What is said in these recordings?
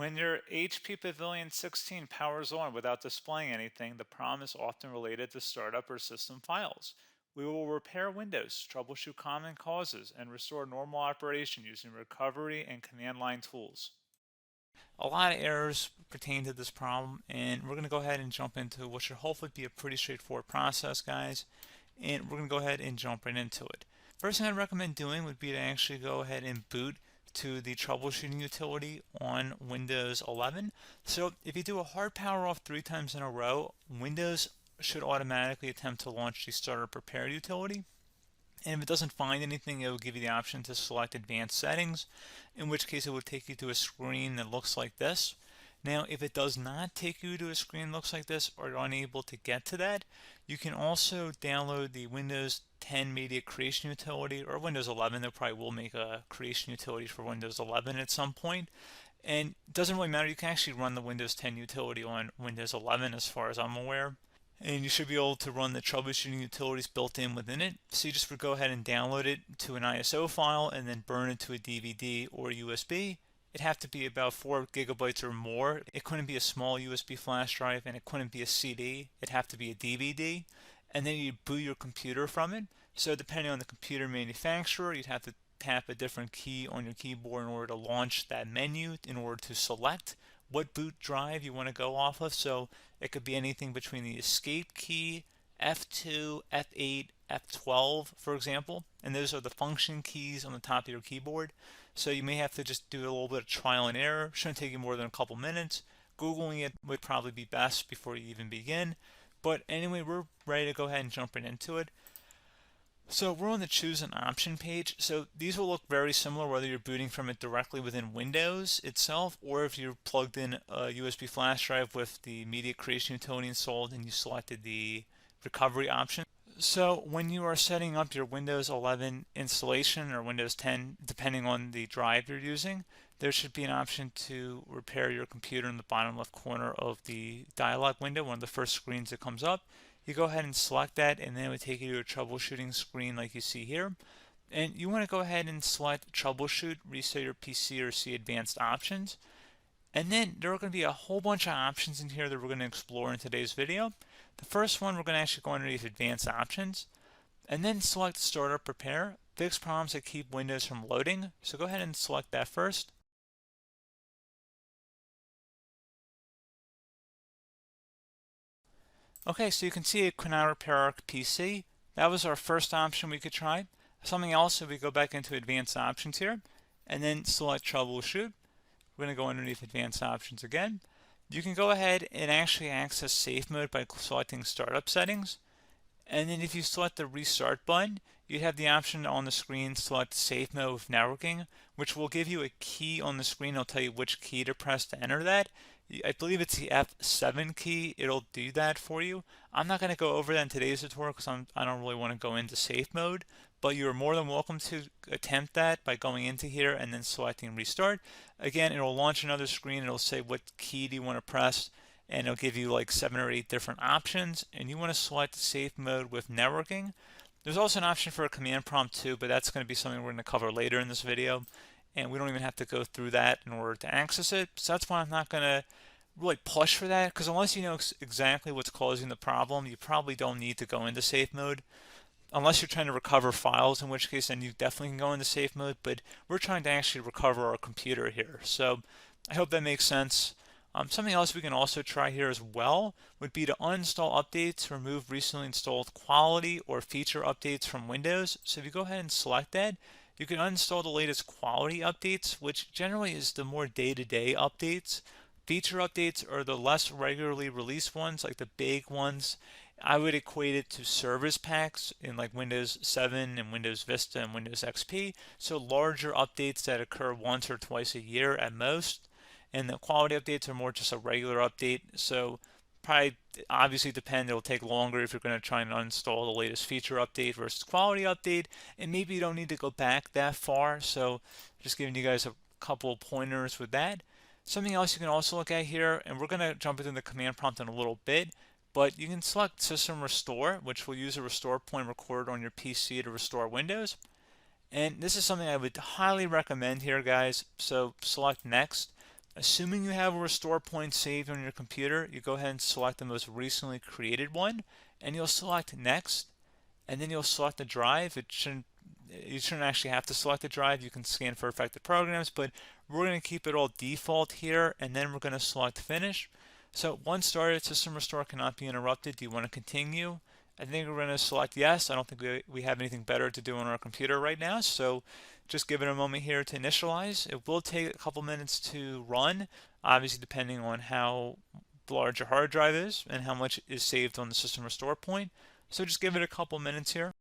When your HP Pavilion 16 powers on without displaying anything, the problem is often related to startup or system files. We will repair Windows, troubleshoot common causes, and restore normal operation using recovery and command line tools. A lot of errors pertain to this problem, and we're going to go ahead and jump into what should hopefully be a pretty straightforward process, guys. And we're going to go ahead and jump right into it. First thing I'd recommend doing would be to actually go ahead and boot to the troubleshooting utility on Windows 11. So if you do a hard power off 3 times in a row, Windows should automatically attempt to launch the startup repair utility. And if it doesn't find anything, it will give you the option to select advanced settings, in which case it will take you to a screen that looks like this. Now, if it does not take you to a screen that looks like this, or you're unable to get to that, you can also download the Windows 10 Media Creation Utility, or Windows 11. They probably will make a creation utility for Windows 11 at some point. And it doesn't really matter, you can actually run the Windows 10 utility on Windows 11 as far as I'm aware. And you should be able to run the troubleshooting utilities built in within it. So you just would go ahead and download it to an ISO file and then burn it to a DVD or USB. It'd have to be about 4 gigabytes or more. It couldn't be a small USB flash drive, and it couldn't be a CD. It'd have to be a DVD. And then you'd boot your computer from it. So depending on the computer manufacturer, you'd have to tap a different key on your keyboard in order to launch that menu, in order to select what boot drive you want to go off of. So it could be anything between the escape key, F2, F8, F12, for example, and those are the function keys on the top of your keyboard. So you may have to just do a little bit of trial and error. Shouldn't take you more than a couple minutes. Googling it would probably be best before you even begin. But anyway, we're ready to go ahead and jump right into it. So we're on the choose an option page. So these will look very similar whether you're booting from it directly within Windows itself, or if you're plugged in a USB flash drive with the media creation utility installed and you selected the recovery option. So when you are setting up your Windows 11 installation or Windows 10, depending on the drive you're using, there should be an option to repair your computer in the bottom left corner of the dialog window, one of the first screens that comes up. You go ahead and select that, and then it would take you to a troubleshooting screen like you see here. And you want to go ahead and select troubleshoot, reset your PC, or see advanced options. And then there are going to be a whole bunch of options in here that we're going to explore in today's video. The first one, we're going to actually go underneath advanced options and then select startup repair, fix problems that keep Windows from loading. So go ahead and select that first. Okay, so you can see it could now repair our PC. That was our first option we could try. Something else, if we go back into advanced options here and then select troubleshoot, we're going to go underneath advanced options again. You can go ahead and actually access safe mode by selecting startup settings. And then if you select the restart button, you have the option on the screen select safe mode with networking, which will give you a key on the screen. It'll tell you which key to press to enter that. I believe it's the F7 key. It'll do that for you. I'm not going to go over that in today's tutorial because I don't really want to go into safe mode, but you're more than welcome to attempt that by going into here and then selecting restart. Again, it'll launch another screen. It'll say what key do you want to press, and it'll give you like 7 or 8 different options, and you want to select safe mode with networking. There's also an option for a command prompt too, but that's going to be something we're going to cover later in this video, and we don't even have to go through that in order to access it. So that's why I'm not going to really push for that, because unless you know exactly what's causing the problem, you probably don't need to go into safe mode. Unless you're trying to recover files, in which case then you definitely can go into safe mode, but we're trying to actually recover our computer here. So I hope that makes sense. Something else we can also try here as well would be to uninstall updates, remove recently installed quality or feature updates from Windows. So if you go ahead and select that, you can uninstall the latest quality updates, which generally is the more day-to-day updates. Feature updates are the less regularly released ones, like the big ones. I would equate it to service packs in like Windows 7 and Windows Vista and Windows XP. So larger updates that occur once or twice a year at most. And the quality updates are more just a regular update. So probably obviously depend, it'll take longer if you're going to try and uninstall the latest feature update versus quality update. And maybe you don't need to go back that far. So just giving you guys a couple of pointers with that. Something else you can also look at here, and we're going to jump into the command prompt in a little bit, but you can select System Restore, which will use a restore point recorded on your PC to restore Windows. And this is something I would highly recommend here, guys. So select Next. Assuming you have a restore point saved on your computer, you go ahead and select the most recently created one, and you'll select next, and then you'll select the drive. You shouldn't actually have to select the drive. You can scan for affected programs, but we're going to keep it all default here, and then we're going to select finish. So once started, system restore cannot be interrupted. Do you want to continue? I think we're going to select yes. I don't think we have anything better to do on our computer right now, so just give it a moment here to initialize. It will take a couple minutes to run, obviously depending on how large your hard drive is and how much is saved on the system restore point. So just give it a couple minutes here.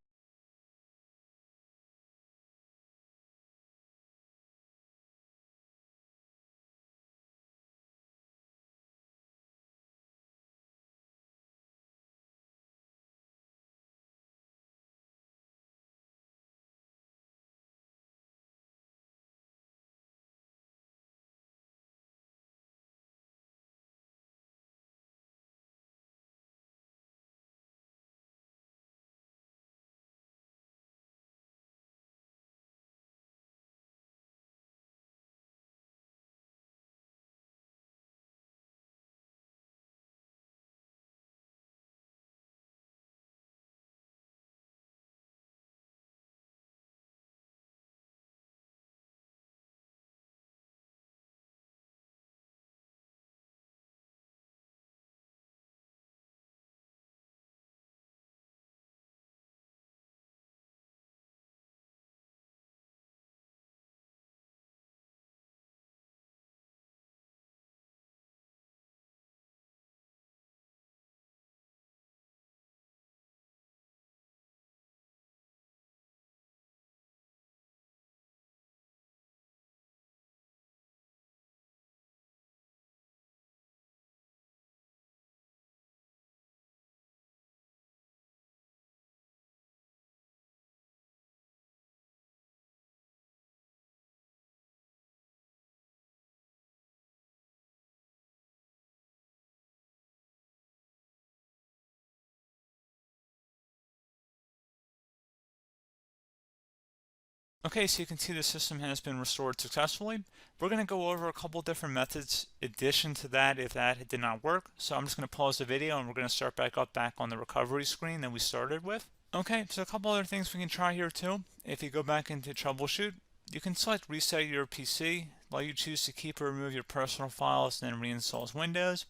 Okay, so you can see the system has been restored successfully. We're going to go over a couple different methods in addition to that if that did not work. So I'm just going to pause the video and we're going to start back on the recovery screen that we started with. Okay, so a couple other things we can try here too. If you go back into troubleshoot, you can select reset your PC while you choose to keep or remove your personal files and then reinstalls Windows.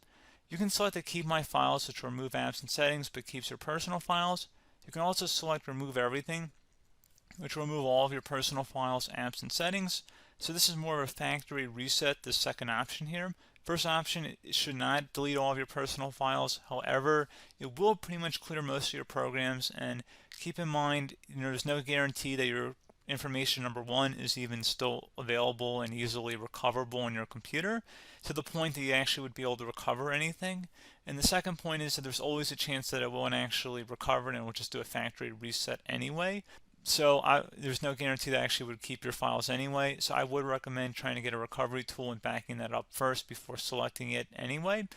You can select to keep my files, which will remove apps and settings but keeps your personal files. You can also select remove everything, which will remove all of your personal files, apps, and settings. So this is more of a factory reset, the second option here. First option, it should not delete all of your personal files. However, it will pretty much clear most of your programs. And keep in mind, there's no guarantee that your information, number one, is even still available and easily recoverable on your computer to the point that you actually would be able to recover anything. And the second point is that there's always a chance that it won't actually recover and it will just do a factory reset anyway. So there's no guarantee that actually would keep your files anyway. So I would recommend trying to get a recovery tool and backing that up first before selecting it anyway.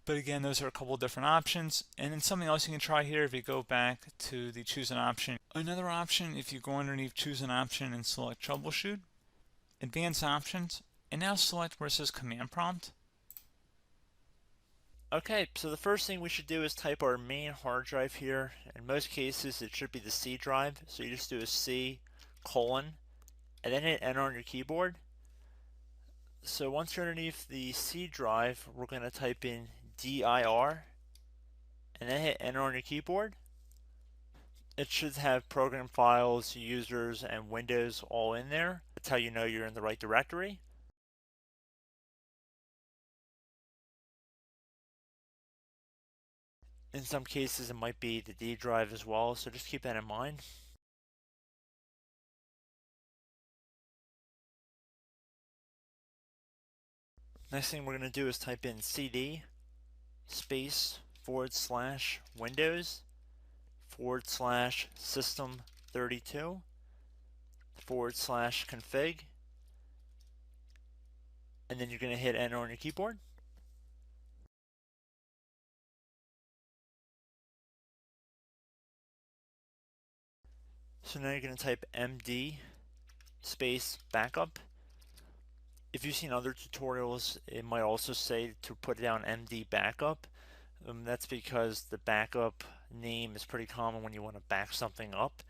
But again, those are a couple different options. And then something else you can try here if you go back to the choose an option. Another option, if you go underneath choose an option and select troubleshoot, advanced options, and now select where it says command prompt. Okay, so the first thing we should do is type our main hard drive here. In most cases, it should be the C drive. So you just do a C colon and then hit enter on your keyboard. So once you're underneath the C drive, we're going to type in dir and then hit enter on your keyboard. It should have program files, users, and Windows all in there. That's how you know you're in the right directory. In some cases, it might be the D drive as well, so just keep that in mind. Next thing we're going to do is type in cd space / Windows / system 32 / config, and then you're going to hit enter on your keyboard. So now you're going to type md space backup. if you've seen other tutorials, it might also say to put down MD backup. That's because the backup name is pretty common when you want to back something up.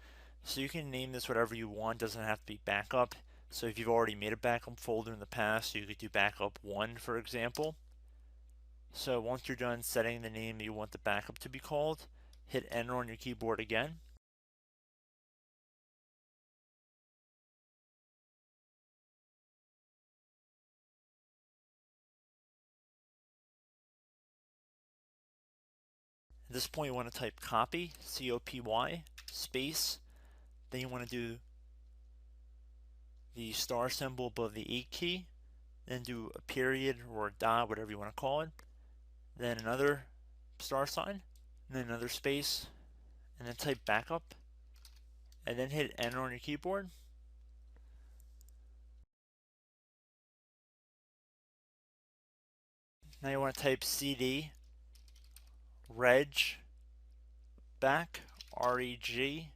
So you can name this whatever you want, doesn't have to be backup. So if you've already made a backup folder in the past, you could do backup 1, for example. So once you're done setting the name you want the backup to be called, hit enter on your keyboard again. At this point, you want to type copy, C-O-P-Y, space. Then you want to do the star symbol above the 8 key. Then do a period or a dot, whatever you want to call it. Then another star sign, and then another space, and then type backup. And then hit enter on your keyboard. Now you want to type CD reg back, R-E-G-B-A-C-K,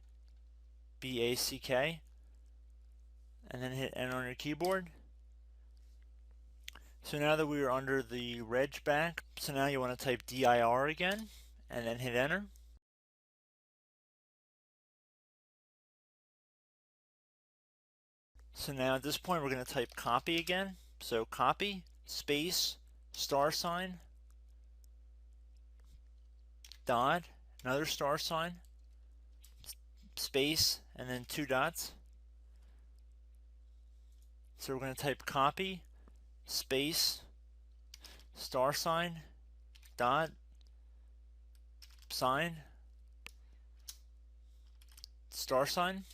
and then hit enter on your keyboard. So now that we are under the reg back, so now you want to type dir again, and then hit enter. So now at this point we're going to type copy again. So copy, space, star sign, dot, another star sign, space, and then 2 dots. So we're going to type copy, space, star sign, dot, sign, star sign,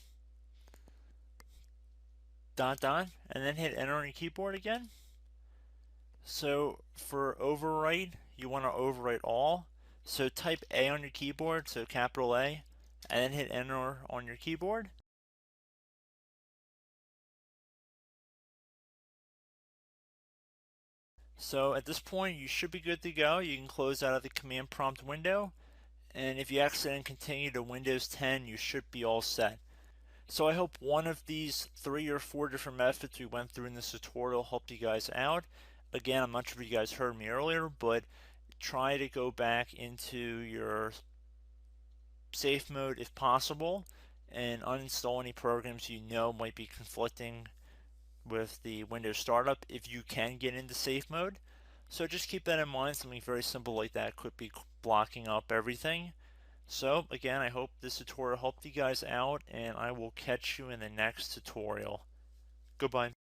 dot, dot, and then hit enter on your keyboard again. So for overwrite, you want to overwrite all. So type A on your keyboard, so capital A, and then hit enter on your keyboard. So at this point, you should be good to go. You can close out of the command prompt window. And if you accidentally continue to Windows 10, you should be all set. So I hope one of these 3 or 4 different methods we went through in this tutorial helped you guys out. Again, I'm not sure if you guys heard me earlier, but try to go back into your safe mode if possible and uninstall any programs you know might be conflicting with the Windows startup if you can get into safe mode. So just keep that in mind. Something very simple like that could be blocking up everything. So again, I hope this tutorial helped you guys out, and I will catch you in the next tutorial. Goodbye.